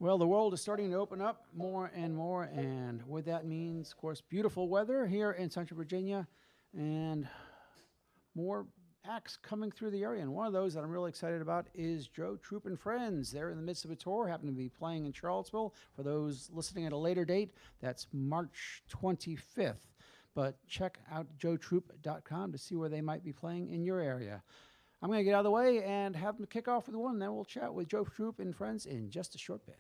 Well, the world is starting to open up more and more, and what that means, of course, beautiful weather here in Central Virginia, and more acts coming through the area. And one of those that I'm really excited about is Joe Troop and Friends. They're in the midst of a tour, happen to be playing in Charlottesville. For those listening at a later date, that's March 25th. But check out joetroop.com to see where they might be playing in your area. I'm going to get out of the way and have them kick off with one, and then we'll chat with Joe Troop and Friends in just a short bit.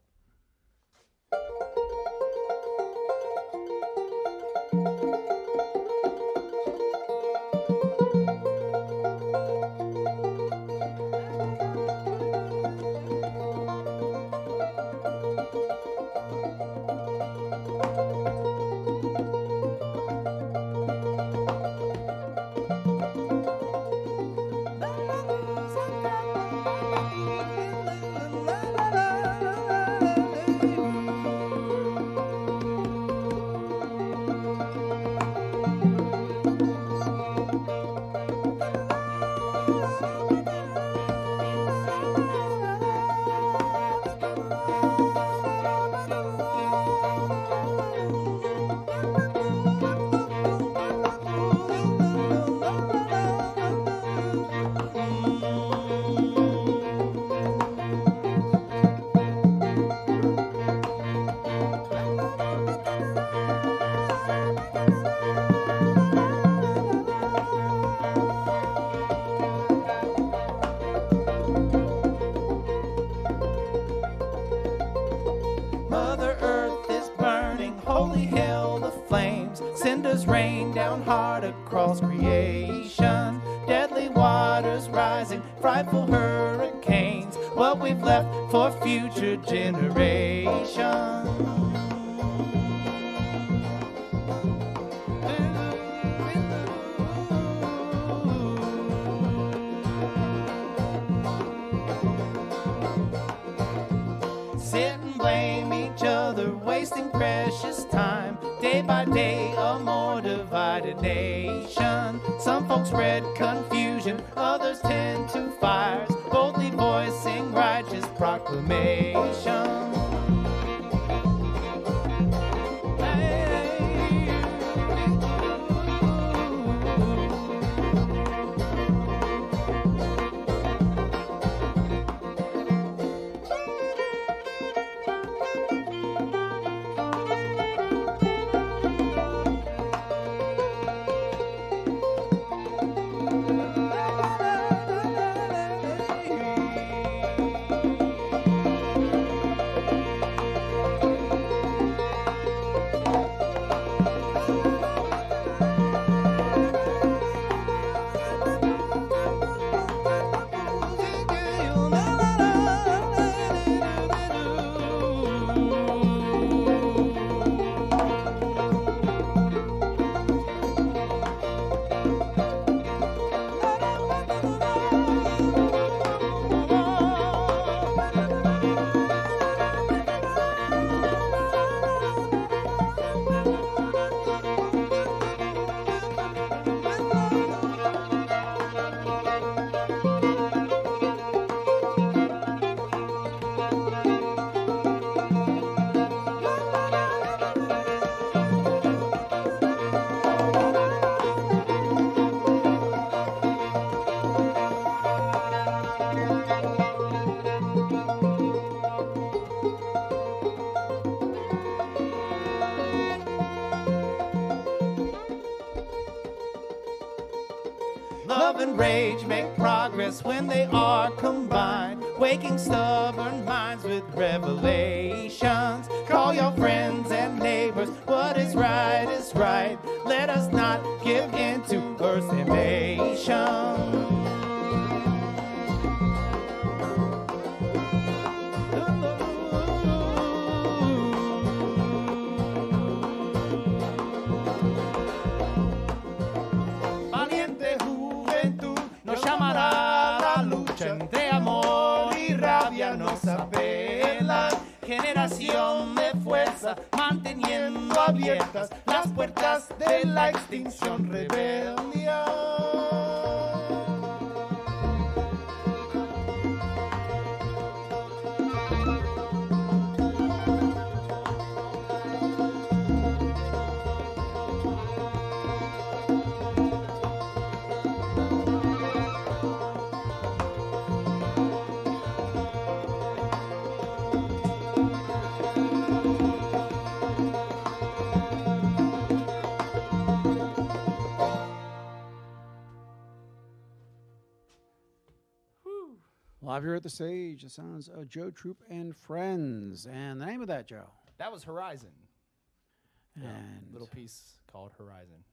Rain down hard across creation, deadly waters rising, frightful hurricanes, what we've left for future generations. Sit and blame each other, wasting precious time, day by day a more divided nation. Some folks spread confusion, others tend to fires, boldly voicing righteous proclamation. Love and rage make progress when they are combined, waking stubborn minds with revelations. Call your friends and neighbors, what is right is right. Let us not give in to earth's invasion. Entre amor y rabia nos apelan, generación de fuerza, manteniendo abiertas las puertas de la extinción rebeldia. Live here at the stage, the sounds of Joe Troop and Friends. And the name of that, Joe? That was Horizon. And Little piece called Horizon.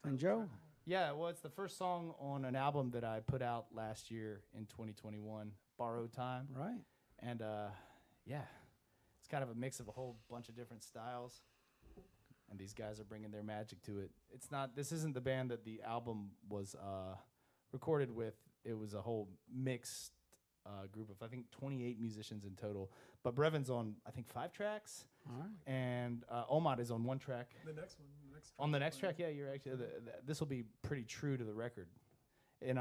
And Joe? Yeah, well, it's the first song on an album that I put out last year in 2021, Borrowed Time. Right. And, yeah, it's kind of a mix of a whole bunch of different styles. And these guys are bringing their magic to it. This isn't the band that the album was recorded with. It was a whole mixed group of, I think, 28 musicians in total. But Brevin's on, I think, 5 tracks. All right. And Omar is on 1 track. The next one. On the next track, yeah, you're actually. This will be pretty true to the record. And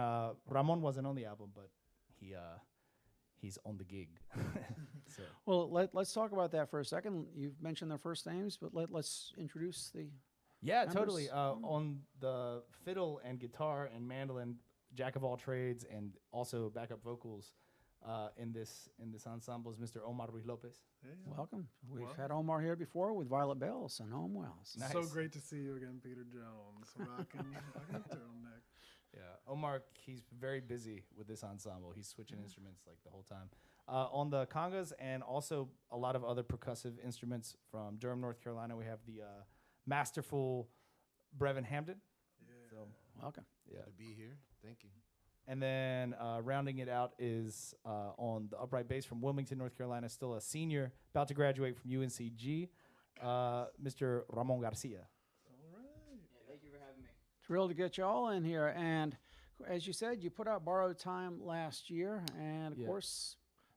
Ramon wasn't on the album, but he's on the gig. So. Well, let's talk about that for a second. You've mentioned their first names, but let's introduce the. Yeah, members. totally. On the fiddle and guitar and mandolin, jack of all trades, and also backup vocals in this ensemble is Mr. Omari Lopez. Yeah. Welcome. We've Welcome. had Omar here before with Violet Bells and Home Wells. Nice. So great to see you again, Peter Jones. Rocking a turtleneck. Yeah, Omar, he's very busy with this ensemble. He's switching instruments like the whole time. On the congas and also a lot of other percussive instruments from Durham, North Carolina, we have the masterful Brevin Hamden. Yeah. So, Welcome. yeah. To be here. Thank you. And then rounding it out is on the upright bass from Wilmington, North Carolina, still a senior, about to graduate from UNCG, Mr. Ramon Garcia. All right. Thank you for having me. Thrilled to get you all in here. And as you said, you put out Borrowed Time last year. And, of course,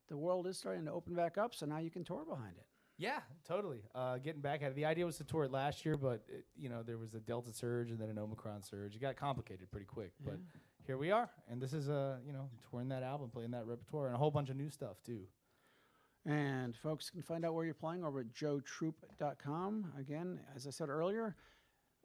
the world is starting to open back up, so now you can tour behind it. Yeah, totally. Getting back at it. The idea was to tour it last year, but, there was a Delta surge and then an Omicron surge. It got complicated pretty quick. Yeah. But here we are. And this is, touring that album, playing that repertoire, and a whole bunch of new stuff, too. And folks can find out where you're playing over at joetroop.com. Again, as I said earlier,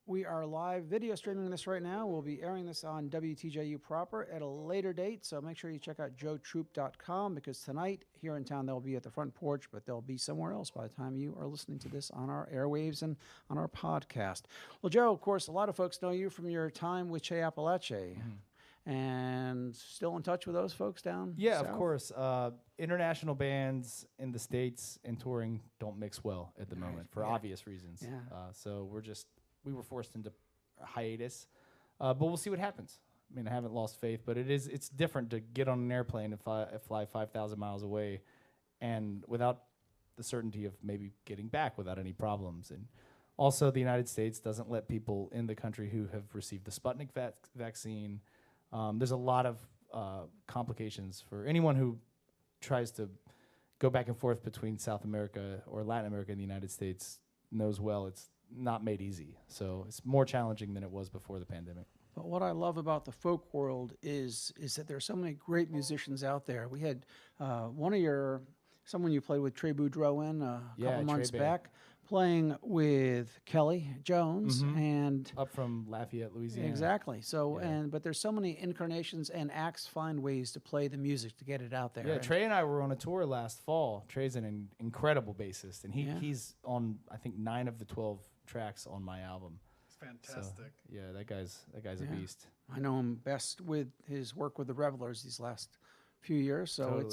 we are live video streaming this right now. We'll be airing this on WTJU proper at a later date, so make sure you check out joetroop.com because tonight here in town they'll be at the front porch, but they'll be somewhere else by the time you are listening to this on our airwaves and on our podcast. Well, Joe, of course, a lot of folks know you from your time with Che Appalache. And still in touch with those folks down Yeah, south? of course. International bands in the States and touring don't mix well at the Right, moment for yeah. obvious reasons. Yeah. So we were forced into a hiatus, but we'll see what happens. I mean, I haven't lost faith, but it's different to get on an airplane and fly 5,000 miles away, and without the certainty of maybe getting back without any problems. And also, the United States doesn't let people in the country who have received the Sputnik vaccine. There's a lot of complications for anyone who tries to go back and forth between South America or Latin America and the United States knows well it's not made easy. So it's more challenging than it was before the pandemic. But what I love about the folk world is that there are so many great musicians out there. We had someone you played with, Trey Boudreau, a couple months Trey Bay. back, playing with Kelly Jones and Up from Lafayette, Louisiana. exactly. So Yeah. but there's so many incarnations, and acts find ways to play the music to get it out there. Yeah, And Trey and I were on a tour last fall. Trey's an incredible bassist, and Yeah. he's on, I think, 9 of the 12 tracks on my album. It's fantastic. So, yeah, that guy's Yeah. a beast. I know him best with his work with the Revelers these last few years. So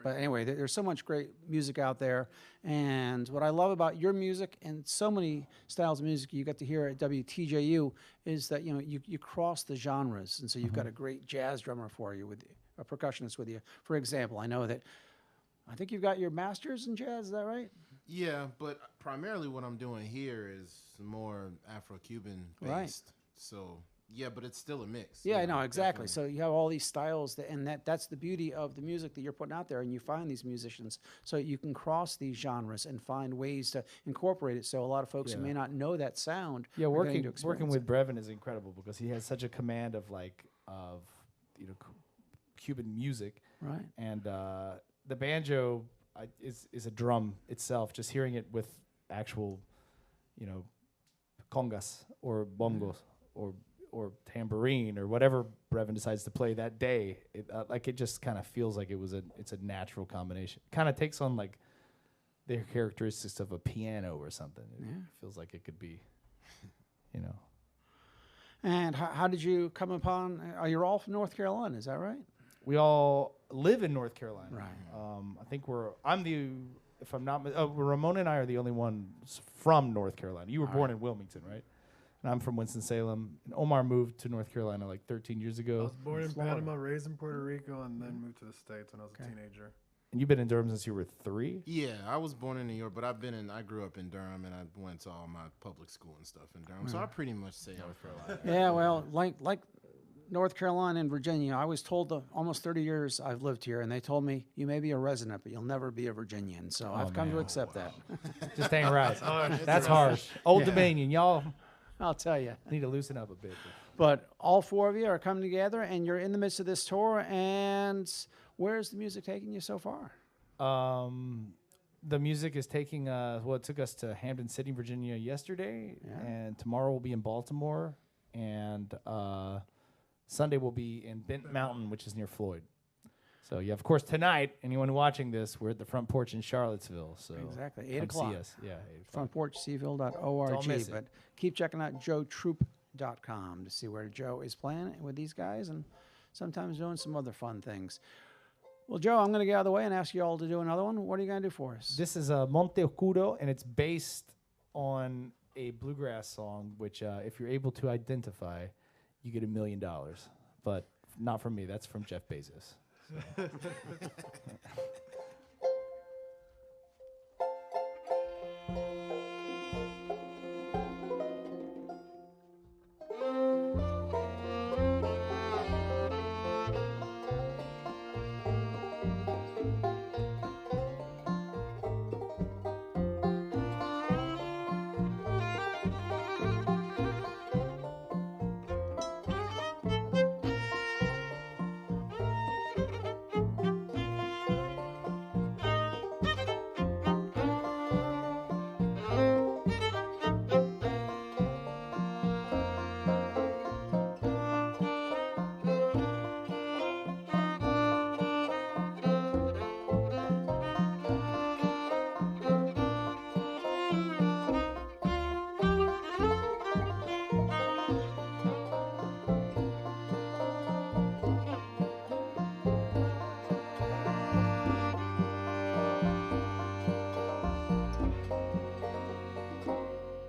but anyway, there's so much great music out there. And what I love about your music and so many styles of music you get to hear at WTJU is that, you cross the genres. And so you've got a great jazz drummer for you, with a percussionist with you. For example, I think you've got your master's in jazz, is that right? Yeah, but primarily what I'm doing here is more Afro-Cuban based. Right. So, yeah, but it's still a mix. Yeah, I you know, exactly. definitely. So you have all these styles, that's the beauty of the music that you're putting out there, and you find these musicians, so you can cross these genres and find ways to incorporate it. So a lot of folks who Yeah. may not know that sound, Yeah, are getting to working experience with Brevin is incredible because he has such a command of Cuban music, it. Right. and the banjo is a drum itself. Just hearing it with actual, congas or bongos or tambourine or whatever Brevin decides to play that day, it just kind of feels like it's a natural combination. Kind of takes on like the characteristics of a piano or something. It feels like it could be, And how did you come upon? You're all from North Carolina, is that right? we all live in North Carolina. Right. I think Ramona and I are the only ones from North Carolina. You were born in Wilmington, right? And I'm from Winston-Salem. And Omar moved to North Carolina like 13 years I ago. was born in Florida. Panama, raised in Puerto Rico, and then moved to the States when I was a teenager. And you've been in Durham since you were 3? Yeah, I was born in New York, but I grew up in Durham, and I went to all my public school and stuff in Durham. So I pretty much say North Carolina. Yeah, well, like North Carolina and Virginia, I was told almost 30 years I've lived here, and they told me, you may be a resident, but you'll never be a Virginian. So I've come to accept that. Just ain't right. That's harsh. Old Dominion, y'all I'll tell you. need to loosen up a bit. But all 4 of you are coming together, and you're in the midst of this tour. And where's the music taking you so far? The music is taking it took us to Hampton City, Virginia yesterday, and tomorrow we'll be in Baltimore, and Sunday we'll be in Bent Mountain, which is near Floyd. So yeah, of course tonight, anyone watching this, we're at the Front Porch in Charlottesville. So Exactly, 8 come o'clock. see us. Yeah, 8 o'clock. Frontporchcville.org. Don't miss it. But keep checking out joetroop.com to see where Joe is playing with these guys and sometimes doing some other fun things. Well, Joe, I'm going to get out of the way and ask you all to do another one. What are you going to do for us? This is Monte Okudo, and it's based on a bluegrass song, which if you're able to identify, you get $1 million. But not from me. That's from Jeff Bezos. So.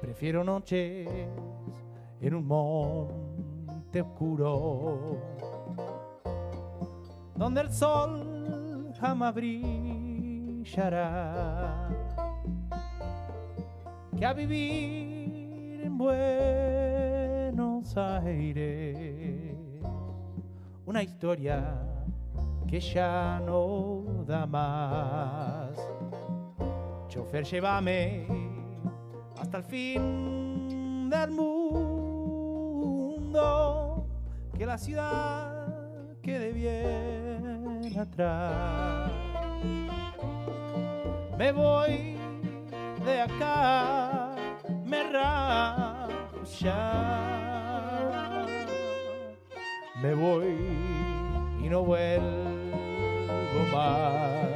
Prefiero noches en un monte oscuro, donde el sol jamás brillará, que a vivir en Buenos Aires, una historia que ya no da más. Chofer, llévame hasta el fin del mundo, que la ciudad quede bien atrás. Me voy de acá, me rajo ya. Me voy y no vuelvo más.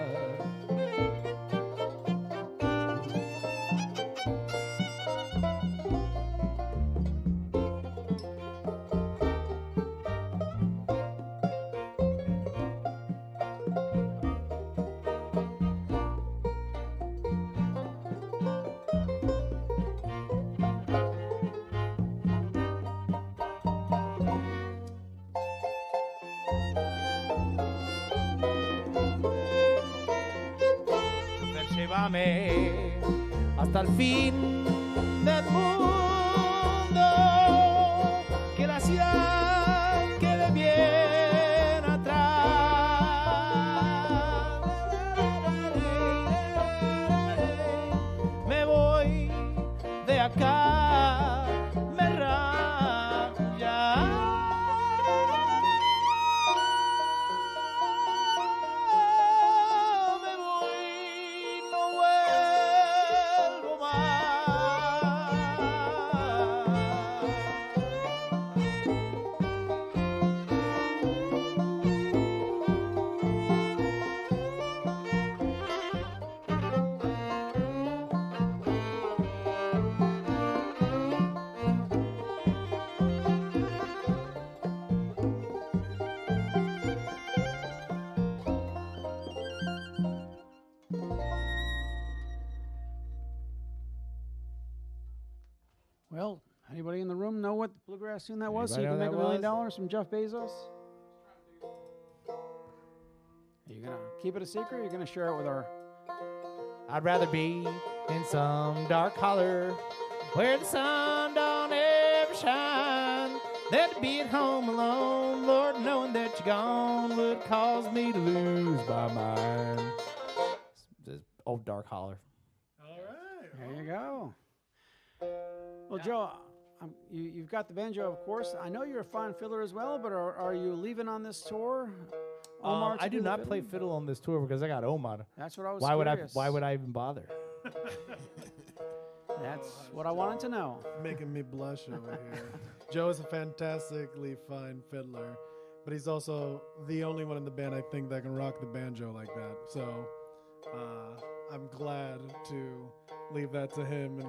Llévame hasta el fin del mundo, que la ciudad quede bien atrás. Me voy de acá, me rajo ya. Well, anybody in the room know what bluegrass tune that was? So you Anybody can know make that $1 million was? from Jeff Bezos? Are you going to keep it a secret? Or are you going to share it with our... I'd rather be in some dark holler where the sun don't ever shine than to be at home alone. Lord, knowing that you're gone would cause me to lose my mind. This old dark holler. All right. There you go. Well, Joe, you've got the banjo, of course. I know you're a fine fiddler as well, but are you leaving on this tour? Omar, to I do the not play fiddling? fiddle on this tour because I got Omar. That's what I was Why curious. would I even bother? That's what I wanted to know. Making me blush over here. Joe is a fantastically fine fiddler, but he's also the only one in the band I think that can rock the banjo like that. So I'm glad to leave that to him and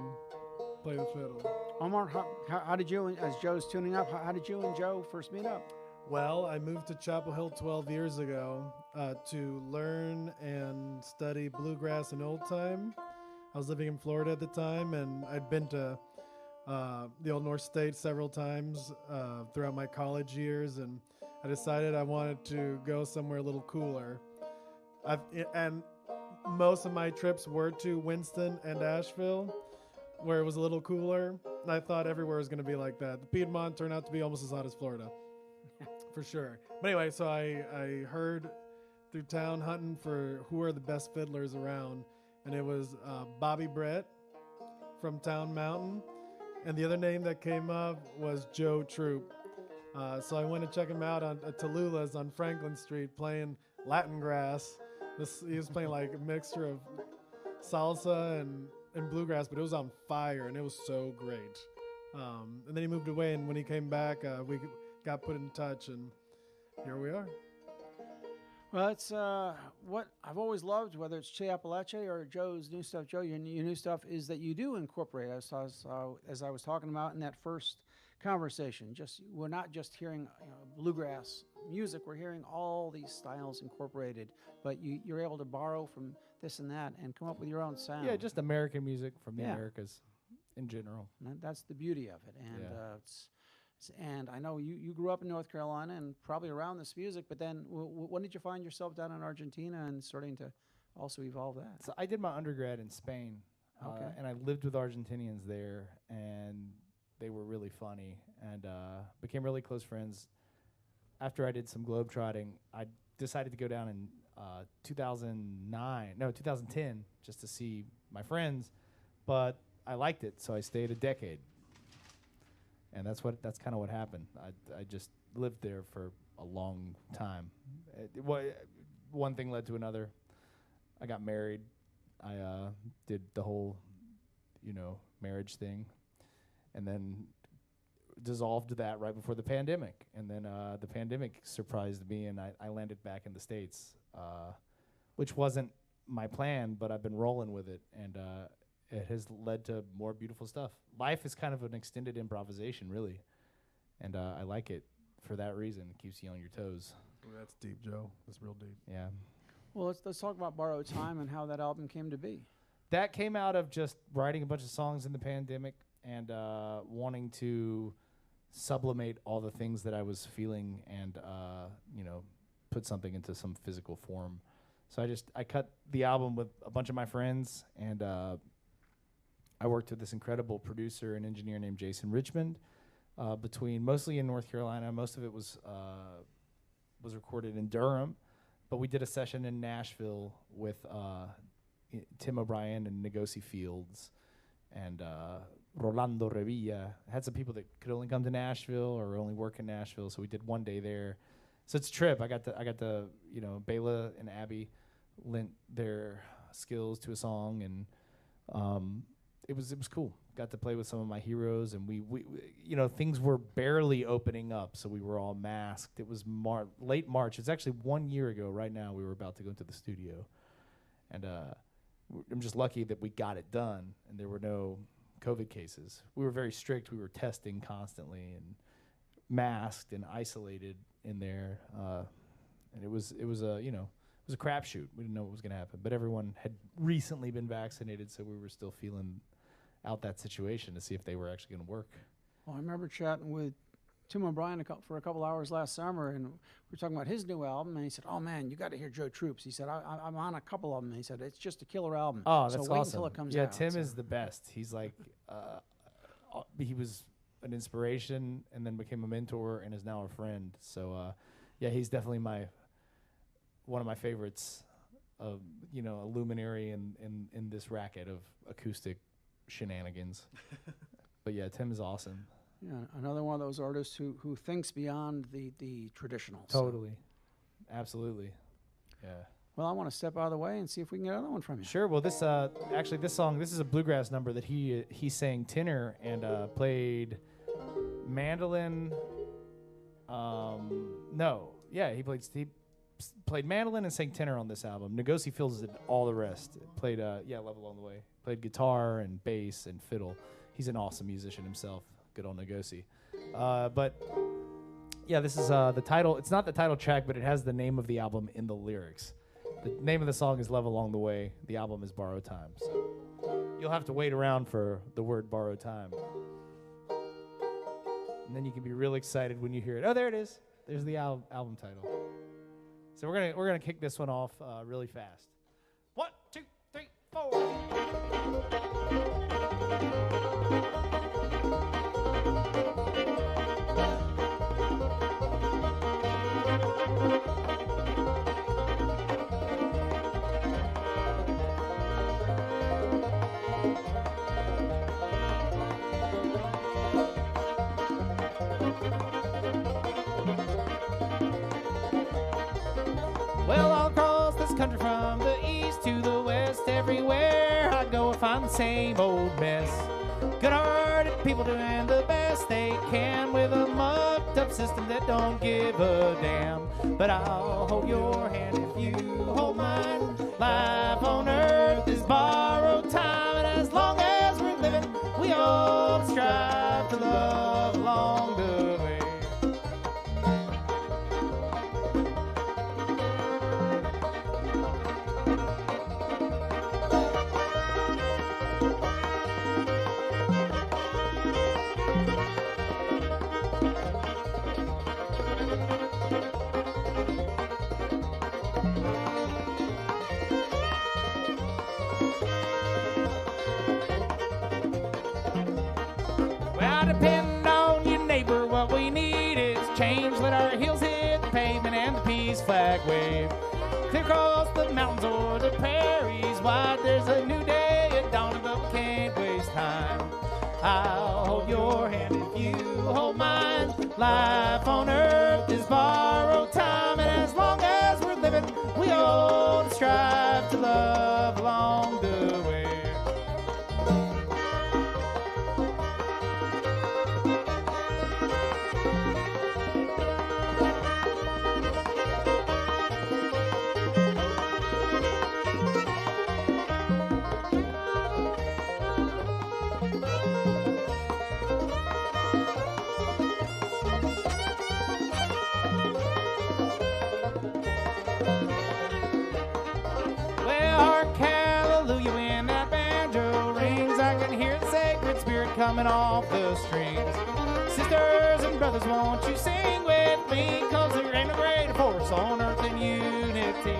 play the fiddle. Omar, how did you, as Joe's tuning up, how did you and Joe first meet up? Well, I moved to Chapel Hill 12 years ago to learn and study bluegrass and old time. I was living in Florida at the time, and I'd been to the Old North State several times throughout my college years, and I decided I wanted to go somewhere a little cooler. And most of my trips were to Winston and Asheville, where it was a little cooler. And I thought everywhere was going to be like that. The Piedmont turned out to be almost as hot as Florida. For sure. But anyway, so I heard through town hunting for who are the best fiddlers around, and it was Bobby Brett from Town Mountain, and the other name that came up was Joe Troop. So I went to check him out at Tallulah's on Franklin Street playing Latin grass. He was playing like a mixture of salsa and bluegrass, but it was on fire, and it was so great. And then he moved away, and when he came back, we got put in touch, and here we are. Well, it's what I've always loved, whether it's Che Appalache or Joe's new stuff. Joe, your new stuff is that you do incorporate, as I was talking about in that first conversation. We're not just hearing bluegrass music; we're hearing all these styles incorporated. But you're able to borrow from this and that and come up with your own sound. Yeah, just American music from the Yeah. Americas in general. And that's the beauty of it. And Yeah. and I know you grew up in North Carolina and probably around this music, but then when did you find yourself down in Argentina and starting to also evolve that? So I did my undergrad in Spain, Okay. and I lived with Argentinians there, and they were really funny, and became really close friends. After I did some globetrotting, I decided to go down in 2010, just to see my friends, but I liked it, so I stayed a decade. And that's kind of what happened. I just lived there for a long time. One thing led to another. I got married. I did the whole, marriage thing, and then dissolved that right before the pandemic. And then the pandemic surprised me, and I landed back in the States, which wasn't my plan, but I've been rolling with it, and it has led to more beautiful stuff. Life is kind of an extended improvisation, really, and I like it for that reason. It keeps you on your toes. Ooh, that's deep, Joe. That's real deep. Yeah. Well, let's talk about Borrowed Time and how that album came to be. That came out of just writing a bunch of songs in the pandemic and wanting to sublimate all the things that I was feeling and, put something into some physical form. So I cut the album with a bunch of my friends, and I worked with this incredible producer and engineer named Jason Richmond, mostly in North Carolina. Most of it was recorded in Durham, but we did a session in Nashville with Tim O'Brien and Ngozi Fields and Rolando Revilla. Had some people that could only come to Nashville or only work in Nashville, so we did one day there. So it's a trip. I got to Bela and Abby lent their skills to a song, and it was cool. Got to play with some of my heroes, and we things were barely opening up, so we were all masked. It was late March. It's actually 1 year ago right now. We were about to go into the studio, and I'm just lucky that we got it done, and there were no COVID cases. We were very strict. We were testing constantly and masked and isolated in there, and it was a crapshoot. We didn't know what was going to happen, but everyone had recently been vaccinated, so we were still feeling out that situation to see if they were actually going to work. Well, I remember chatting with Tim O'Brien for a couple hours last summer, and we were talking about his new album, and he said, "Oh man, you got to hear Joe Troops." He said, "I'm on a couple of them." He said, "It's just a killer album." Oh, so that's wait awesome. until it comes yeah, out. Tim So- is the best. He's like, he was an inspiration and then became a mentor and is now a friend. So, yeah, he's definitely one of my favorites. A luminary in this racket of acoustic shenanigans. But yeah, Tim is awesome. Yeah, another one of those artists who thinks beyond the traditional. So- Totally. Absolutely. Yeah. Well, I want to step out of the way and see if we can get another one from you. Sure. Well, this song, this is a bluegrass number that he sang tenor and played mandolin. He played mandolin and sang tenor on this album. Ngozi fills in all the rest. Played Love Along the Way. Played guitar and bass and fiddle. He's an awesome musician himself. Good old Ngozi. But yeah, this is the title. It's not the title track, but it has the name of the album in the lyrics. The name of the song is Love Along the Way. The album is Borrowed Time. So you'll have to wait around for the word borrowed time. And then you can be real excited when you hear it. Oh, there it is. There's the album title. So we're gonna kick this one off really fast. 1, 2, 3, 4. Well, all across this country from the east to the west, everywhere I go I find the same old mess. Good-hearted people doing the best they can with a mucked-up system that don't give a damn. But I'll hold your hand if you hold mine. Life on earth is borrowed time, and as long as we're living, we all strive to love along the way. Well, depend on your neighbor, what we need is change. Let our heels hit the pavement and the peace flag wave. Clear across the mountains or the prairies wide, there's a new day at dawn, but we can't waste time. I'll hold your hand if you hold mine. Life on earth is borrowed time, and as long as we're living, we all strive to love along the way. Well, hark hallelujah when that banjo rings. I can hear the sacred spirit coming off the strings. Sisters and brothers, won't you sing with me? 'Cause there ain't a greater force on earth than unity.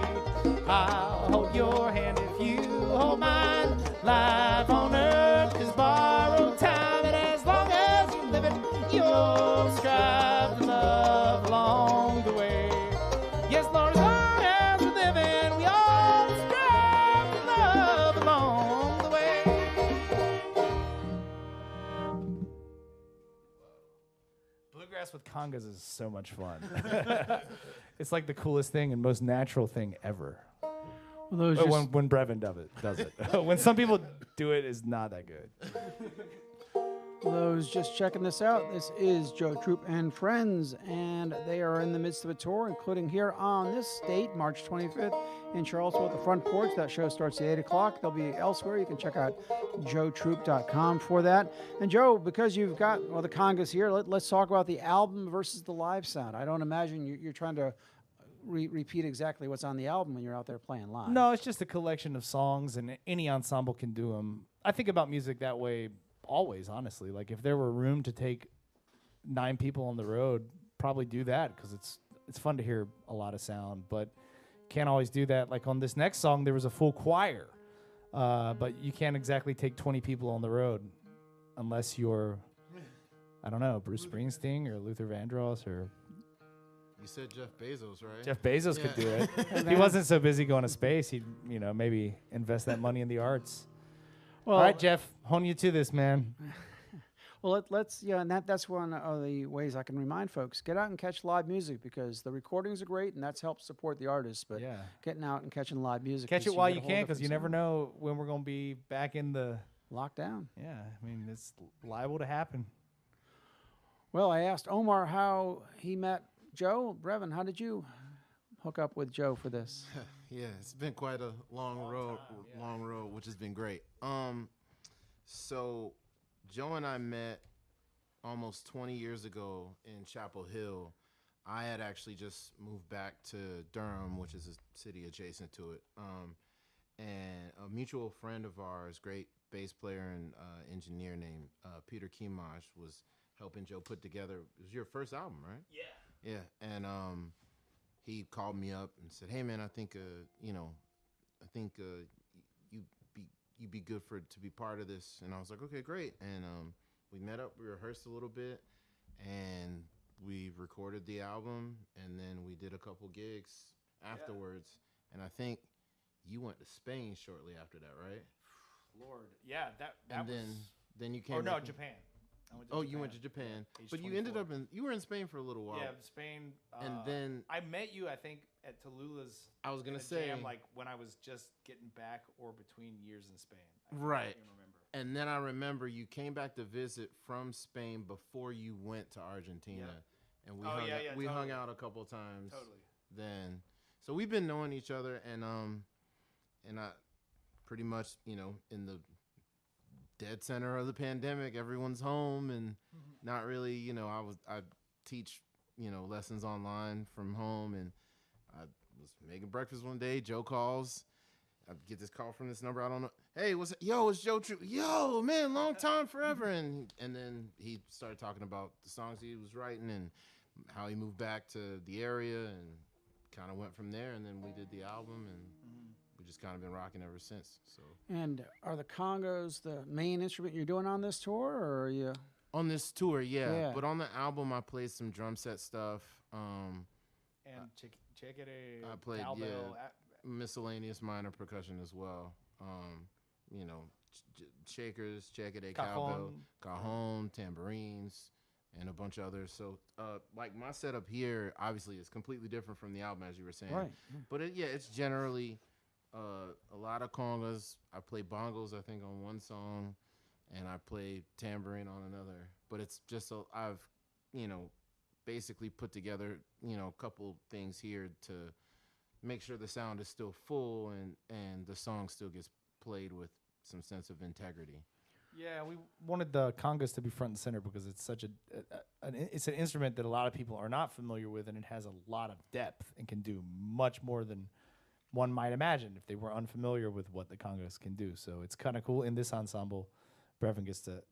I'll hold your hand if you hold mine. Life on earth is borrowed time, and as long as you're living, you'll strive to love along the way. Yes, Lord, as long as we're living, we all strive to love along the way. Bluegrass with congas is so much fun. It's like the coolest thing and most natural thing ever. Well, those But just- when Brevin does it. When some people do it, it's not that good. Those just checking this out, this is Joe Troop and Friends, and they are in the midst of a tour, including here on this date, March 25th, in Charlottesville at the Front Porch. That show starts at 8 o'clock. They'll be elsewhere. You can check out joetroop.com for that. And Joe, because you've got the congas here, let's talk about the album versus the live sound. I don't imagine you're trying to repeat exactly what's on the album when you're out there playing live. No, it's just a collection of songs, and any ensemble can do them. I think about music that way always, honestly. Like if there were room to take 9 people on the road, probably do that because it's fun to hear a lot of sound, but can't always do that. Like on this next song, there was a full choir, but you can't exactly take 20 people on the road unless you're, I don't know, Bruce Springsteen or Luther Vandross or You said Jeff Bezos, right? Jeff Bezos could do it. If he man. wasn't so busy going to space, he'd maybe invest that money in the arts. Well, All right, Jeff, hone you to this, man. Well, let's and that's one of the ways I can remind folks: get out and catch live music because the recordings are great, and that's helped support the artists. But Yeah. getting out and catching live music, Catch is it while get a you whole can because different you never sound. know when we're going to be back in the. Lockdown. Yeah, I mean, it's liable to happen. Well, I asked Omar how he met Joe. Brevin, how did you hook up with Joe for this? Yeah, it's been quite a long road, which has been great. So Joe and I met almost 20 years ago in Chapel Hill. I had actually just moved back to Durham, which is a city adjacent to it. And a mutual friend of ours, great bass player and engineer named Peter Kimaj, was helping Joe put together. It was your first album, right? Yeah. Yeah, and he called me up and said, "Hey, man, I think you'd be good to be part of this." And I was like, "Okay, great." And we met up, we rehearsed a little bit, and we recorded the album, and then we did a couple gigs afterwards. And I think you went to Spain shortly after that, right? Lord, yeah, that And was. then you came. Or no, back- Japan. I went to Oh, Japan. you went to Japan, Age but you ended 24. up you were in Spain for a little while. Yeah, Spain. And then I met you, I think, at Tallulah's. I was in gonna a say, jam, like when I was just getting back or between years in Spain. I can't Right. even remember. and then I remember you came back to visit from Spain before you went to Argentina, and we totally. hung out a couple times. Totally. Then, so we've been knowing each other, and I pretty much in the dead center of the pandemic, everyone's home and not really, I teach lessons online from home, and I was making breakfast one day. Joe calls. I get this call from this number. I don't know. Hey, it's Joe Troop. Yo, man, long time, forever. And then he started talking about the songs he was writing and how he moved back to the area, and kind of went from there. And then we did the album, and we just kind of been rocking ever since. So And are the congos the main instrument you're doing on this tour, or are you? on this tour, Yeah. but on the album, I played some drum set stuff. And check it. I played, cowbell, miscellaneous minor percussion as well. Shakers, check-it, Cajon. cowbell, cajon, tambourines, and a bunch of others. So, like my setup here, obviously, is completely different from the album, as you were saying. Right. But it's generally a lot of congas. I play bongos, I think, on one song, and I play tambourine on another. But it's just I've, basically put together, a couple things here to make sure the sound is still full and the song still gets played with some sense of integrity. Yeah, we wanted the congas to be front and center because it's such it's an instrument that a lot of people are not familiar with, and it has a lot of depth and can do much more than one might imagine if they were unfamiliar with what the congas can do. So it's kind of cool. In this ensemble, Brevin gets to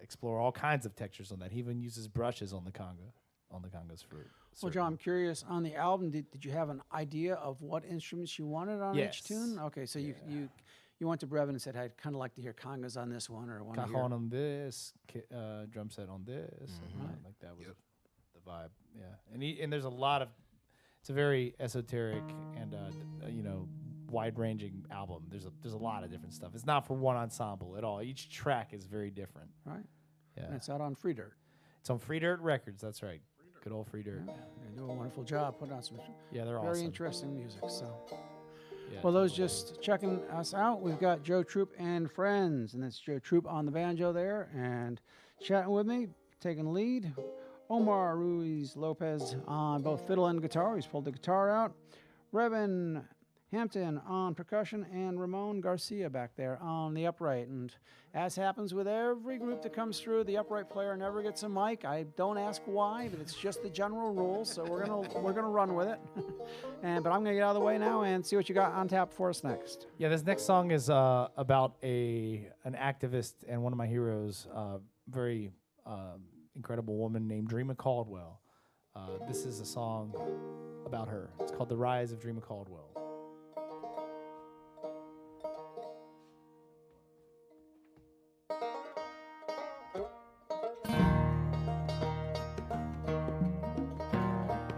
explore all kinds of textures on that. He even uses brushes on the congas for. Well, John, I'm curious. On the album, did you have an idea of what instruments you wanted on Yes. each tune? Okay, so you went to Brevin and said, "I'd kind of like to hear congas on this one, or want to hear." cajon on this, drum set on this, and Right. like that was the vibe. Yeah, and there's a lot of. It's a very esoteric and wide-ranging album. There's a lot of different stuff. It's not for one ensemble at all. Each track is very different. Right. Yeah, And it's out on Free Dirt. it's on Free Dirt Records. That's right. Good old Free Dirt. They do a wonderful job putting out some Yeah, they're very awesome. interesting music. So, Yeah, well, those totally. just checking us out, we've got Joe Troop and friends, and that's Joe Troop on the banjo there, and chatting with me, taking the lead. Omari Lopez on both fiddle and guitar. He's pulled the guitar out. Brevin Hampton on percussion, and Ramon Garcia back there on the upright. And as happens with every group that comes through, the upright player never gets a mic. I don't ask why, but it's just the general rule, so we're gonna run with it. But I'm gonna get out of the way now and see what you got on tap for us next. Yeah, this next song is about an activist and one of my heroes, very incredible woman named Dreama Caldwell. This is a song about her. It's called The Rise of Dreama Caldwell.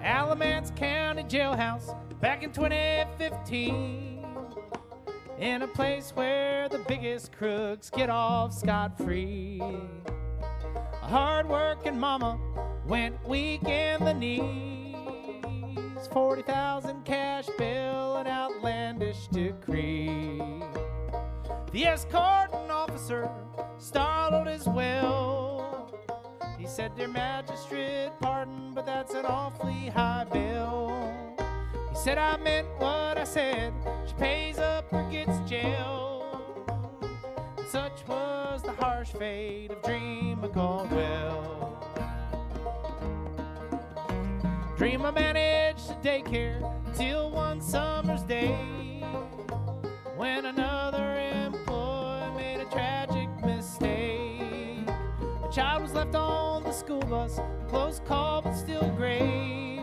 Alamance County Jailhouse back in 2015, in a place where the biggest crooks get off scot-free. A hard-working mama went weak in the knees, 40,000 cash bill, an outlandish decree. The escorting officer startled as well. He said, "Dear magistrate, pardon, but that's an awfully high bill." He said, "I meant what I said. She pays up or gets jail." And such was the harsh fate of Dreama Caldwell. Dreama managed the daycare till one summer's day, when another employee made a tragic mistake. A child was left on the school bus, close call but still grave.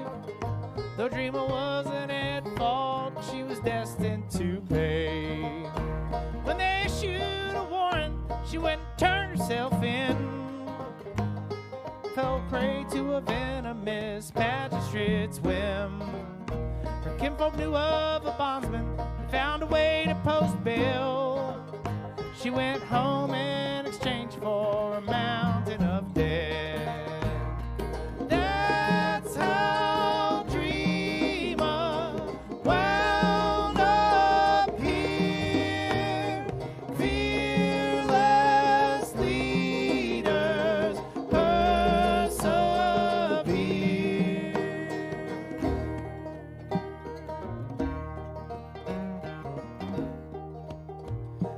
Though Dreama wasn't at fault, she was destined to pay. When they issued a warrant, she went and turned herself in, fell prey to a venomous magistrate's whim. Her kinfolk knew of a bondsman and found a way to post bail. She went home in exchange for a mountain of debt. That's how Dreama wound up here. Fearless leaders persevere.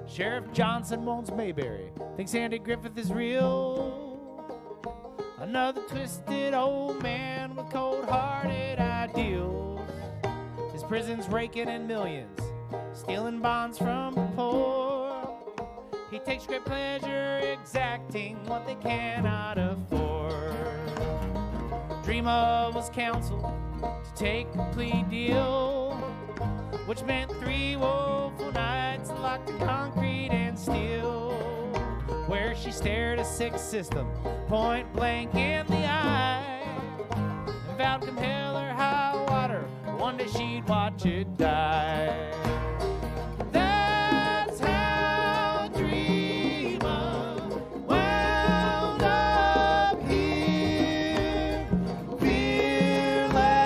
Sheriff Johnson moans Mayberry, thinks Andy Griffith is real. Another twisted old man with cold-hearted ideals. His prison's raking in millions, stealing bonds from the poor. He takes great pleasure exacting what they cannot afford. Dreama was counseled to take a plea deal, which meant 3 woeful nights locked in concrete and steel, where she stared a sick system point blank in the eye and vowed come hell or high water, one day she'd watch it die. That's how Dreama wound up here. Fearless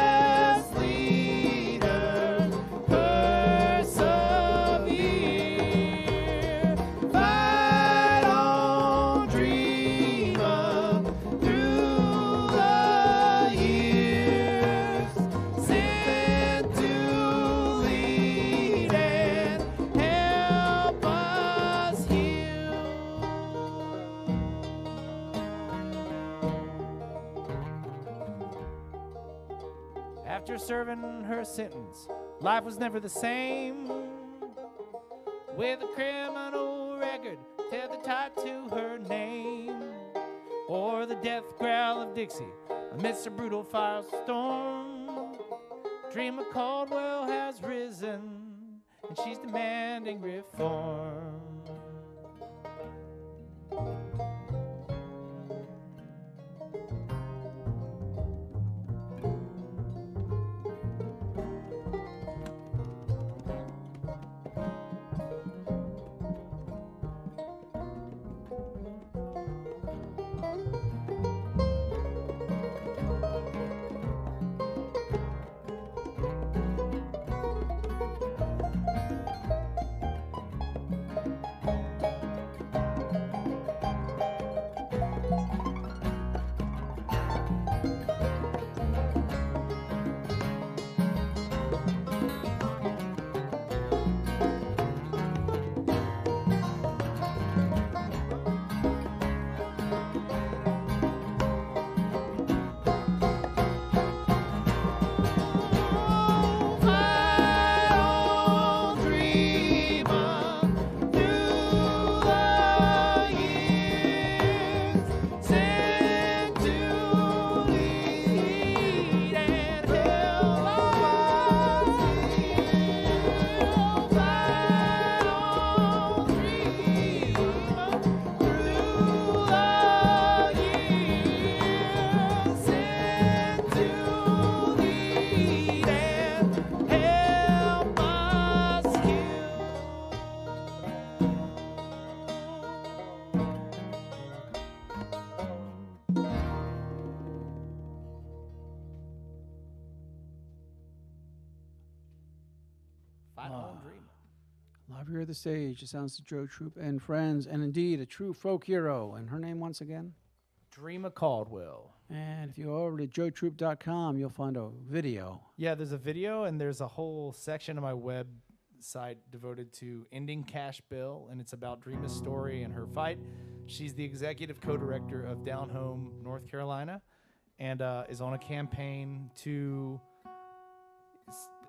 leader, persevere. Fight on, Dreama, through the years. Sent to lead and help us heal. After serving her sentence, life was never the same. With a criminal record tethered tight to her name, or the death growl of Dixie amidst a brutal firestorm, Dreama Caldwell has risen, and she's demanding reform. I own Dreamer. Live here at the stage. It sounds to Joe Troop and friends, and indeed a true folk hero. And her name once again? Dreamer Caldwell. And if you go over to joetroop.com, you'll find a video. Yeah, there's a video, and there's a whole section of my website devoted to ending Cash Bill, and it's about Dreama's story and her fight. She's the executive co-director of Down Home, North Carolina, and is on a campaign to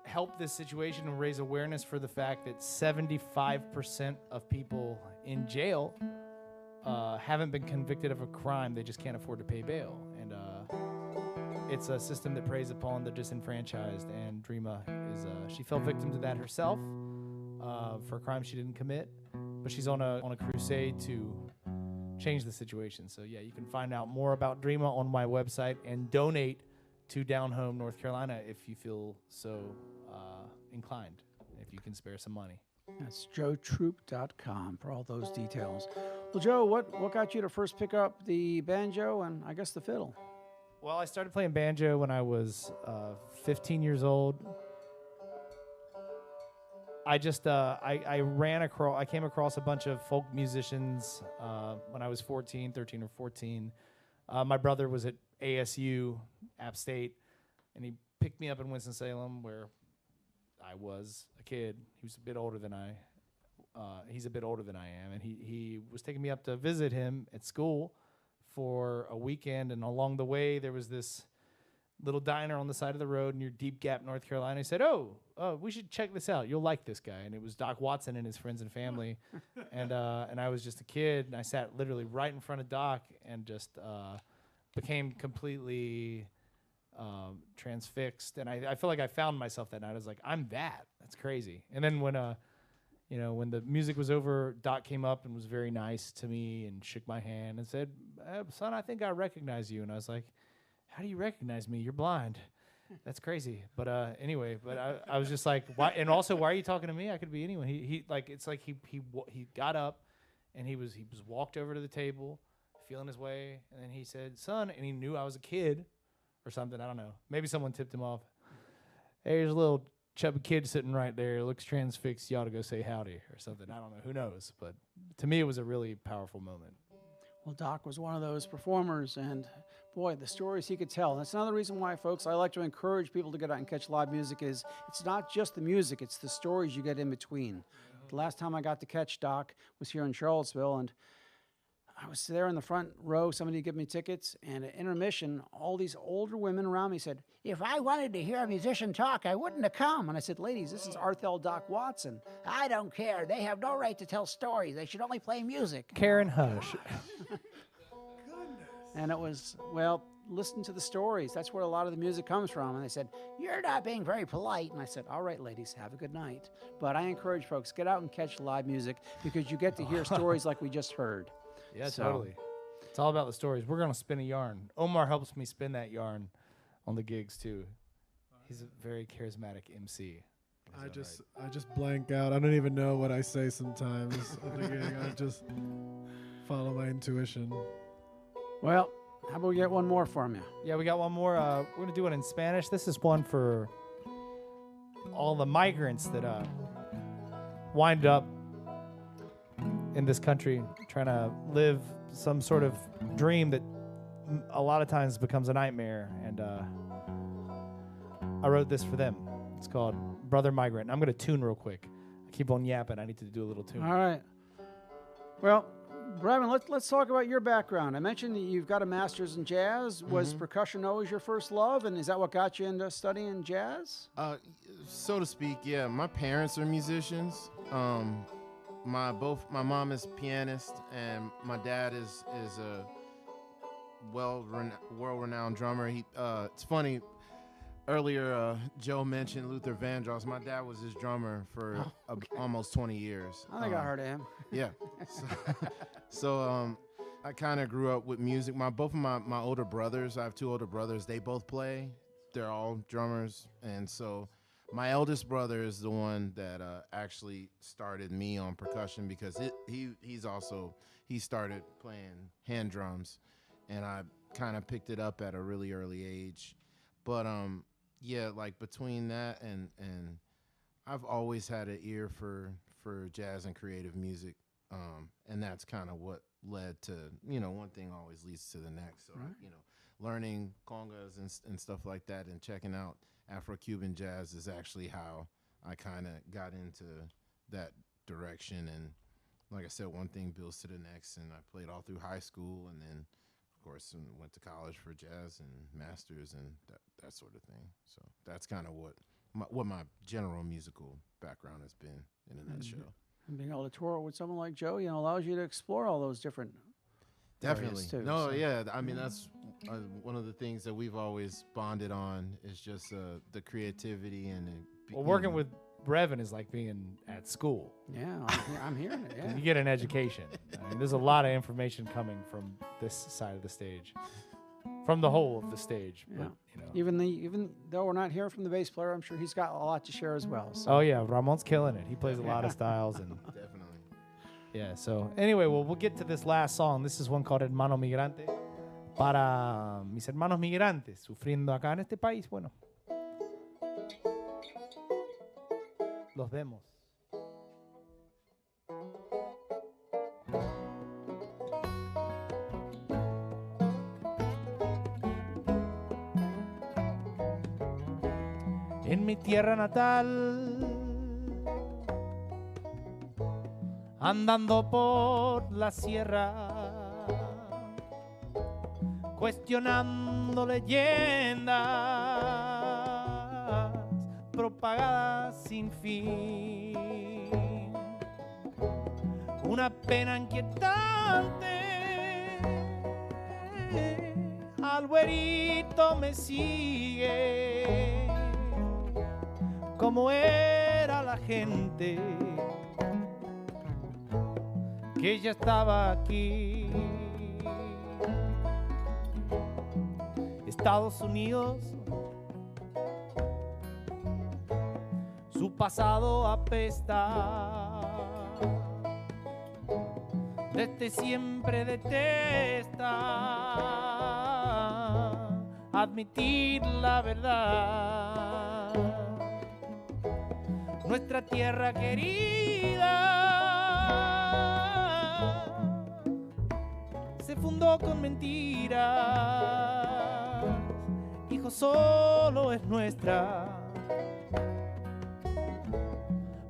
help this situation and raise awareness for the fact that 75% of people in jail haven't been convicted of a crime. They just can't afford to pay bail. And it's a system that preys upon the disenfranchised. And Dreama she fell victim to that herself for a crime she didn't commit. But she's on a crusade to change the situation. So, yeah, you can find out more about Dreama on my website and donate to Down Home, North Carolina, if you feel so inclined, if you can spare some money. That's joetroop.com for all those details. Well, Joe, what got you to first pick up the banjo and I guess the fiddle? Well, I started playing banjo when I was 15 years old. I just I came across a bunch of folk musicians when I was 13 or 14. My brother was at ASU, App State, and he picked me up in Winston-Salem, where I was a kid. He's a bit older than I am, and he was taking me up to visit him at school for a weekend. And along the way, there was this little diner on the side of the road near Deep Gap, North Carolina. He said, "Oh, we should check this out. You'll like this guy." And it was Doc Watson and his friends and family, and I was just a kid, and I sat literally right in front of Doc and just became completely transfixed. And I feel like I found myself that night. I was like, I'm that. That's crazy. And then when the music was over, Doc came up and was very nice to me and shook my hand and said, "Son, I think I recognize you." And I was like, "How do you recognize me? You're blind." That's crazy. But anyway, I was just like, why? And also, why are you talking to me? I could be anyone. He got up and he was walked over to the table, feeling his way, and then he said, "Son," and he knew I was a kid or something. I don't know. Maybe someone tipped him off. "Hey, there's a little chubby kid sitting right there. Looks transfixed. You ought to go say howdy," or something. I don't know. Who knows? But to me, it was a really powerful moment. Well, Doc was one of those performers, and boy, the stories he could tell. That's another reason why, folks, I like to encourage people to get out and catch live music is it's not just the music, it's the stories you get in between. The last time I got to catch Doc was here in Charlottesville, and I was there in the front row. Somebody gave me tickets, and at intermission, all these older women around me said, "If I wanted to hear a musician talk, I wouldn't have come." And I said, "Ladies, this is Arthel Doc Watson." "I don't care. They have no right to tell stories. They should only play music." Karen Hush. And it was, well, listen to the stories. That's where a lot of the music comes from. And they said, "You're not being very polite." And I said, "All right, ladies, have a good night." But I encourage folks, get out and catch live music because you get to hear stories like we just heard. Yeah, So- totally. It's all about the stories. We're going to spin a yarn. Omar helps me spin that yarn on the gigs, too. He's a very charismatic MC. I just blank out. I don't even know what I say sometimes at the gig. I just follow my intuition. Well, how about we get one more from you? Yeah, we got one more. We're going to do one in Spanish. This is one for all the migrants that wind up in this country trying to live some sort of dream that a lot of times becomes a nightmare. And I wrote this for them. It's called Brother Migrant. I'm going to tune real quick. I keep on yapping. I need to do a little tune. All right. Well, Brevin, let's talk about your background. I mentioned that you've got a master's in jazz. Was percussion always your first love, and is that what got you into studying jazz? So to speak, yeah. My parents are musicians. My mom is pianist, and my dad is a world-renowned drummer. It's funny. Earlier, Joe mentioned Luther Vandross. My dad was his drummer for almost 20 years. I think I heard of him. Yeah. So I kind of grew up with music. Both of my older brothers, I have two older brothers, they both play. They're all drummers. And so my eldest brother is the one that actually started me on percussion because he started playing hand drums. And I kind of picked it up at a really early age. But yeah, like between that and I've always had an ear for jazz and creative music, and that's kind of what led to, one thing always leads to the next. So, Right. Learning congas and stuff like that, and checking out Afro-Cuban jazz is actually how I kind of got into that direction. And like I said, one thing builds to the next, and I played all through high school, and then, of course, went to college for jazz and masters and that sort of thing. So that's kind of what my general musical background has been in a nutshell. And being able to tour with someone like Joe, allows you to explore all those different Definitely. areas too. No, so. yeah. I mean, that's one of the things that we've always bonded on is just the creativity and Well, working with Brevin is like being at school. Yeah, I'm hearing it. Yeah. You get an education. I mean, there's a lot of information coming from this side of the stage, from the whole of the stage. Yeah. But, Even though we're not hearing from the bass player, I'm sure he's got a lot to share as well. So. Oh yeah, Ramon's killing it. He plays a lot of styles and definitely. yeah. So anyway, well, we'll get to this last song. This is one called Hermano Migrante. Para mis hermanos migrantes sufriendo acá en este país, bueno, los vemos. En mi tierra natal, andando por la sierra, cuestionando leyendas propagadas sin fin. Una pena inquietante al güerito me sigue. Cómo era la gente que ya estaba aquí. Estados Unidos, su pasado apesta, desde siempre detesta admitir la verdad. Nuestra tierra querida se fundó con mentiras. Hijo, solo es nuestra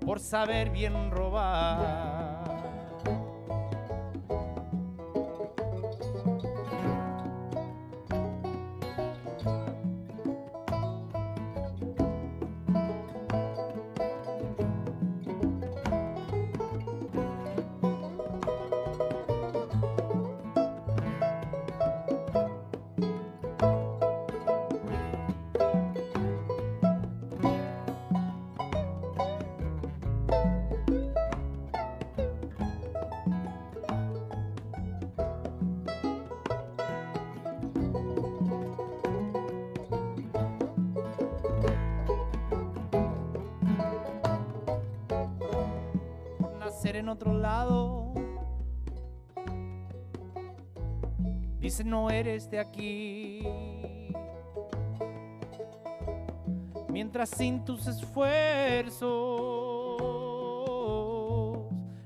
por saber bien robar. En otro lado, dice no eres de aquí, mientras sin tus esfuerzos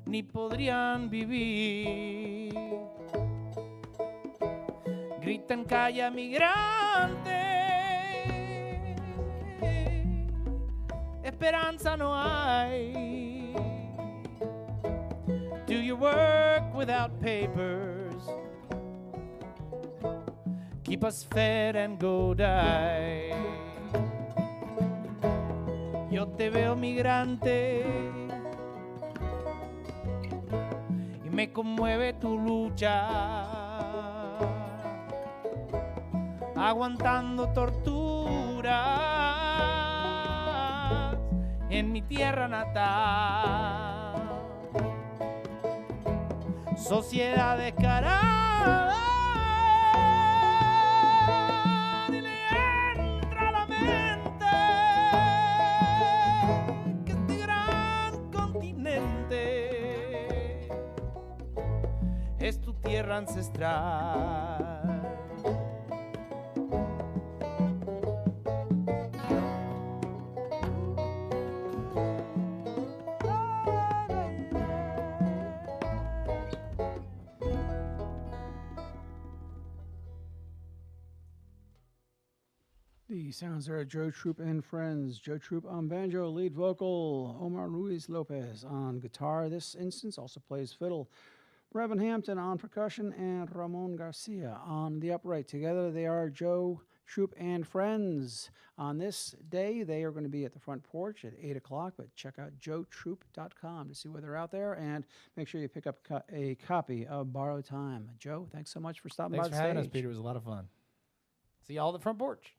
ni podrían vivir. Gritan calla migrante, esperanza no hay. Do your work without papers, keep us fed and go die. Yo te veo migrante y me conmueve tu lucha, aguantando torturas en mi tierra natal. Sociedad descarada, y le entra a la mente que este gran continente es tu tierra ancestral. The sounds are Joe Troop and Friends. Joe Troop on banjo, lead vocal. Omari Lopez on guitar. This instance also plays fiddle. Brevin Hampton on percussion and Ramon Garcia on the upright. Together they are Joe Troop and Friends. On this day, they are going to be at the front porch at 8 o'clock, but check out joetroop.com to see where they're out there, and make sure you pick up a copy of Borrowed Time. Joe, thanks so much for stopping Thanks by for the having us, stage. Peter. It was a lot of fun. See y'all at the front porch.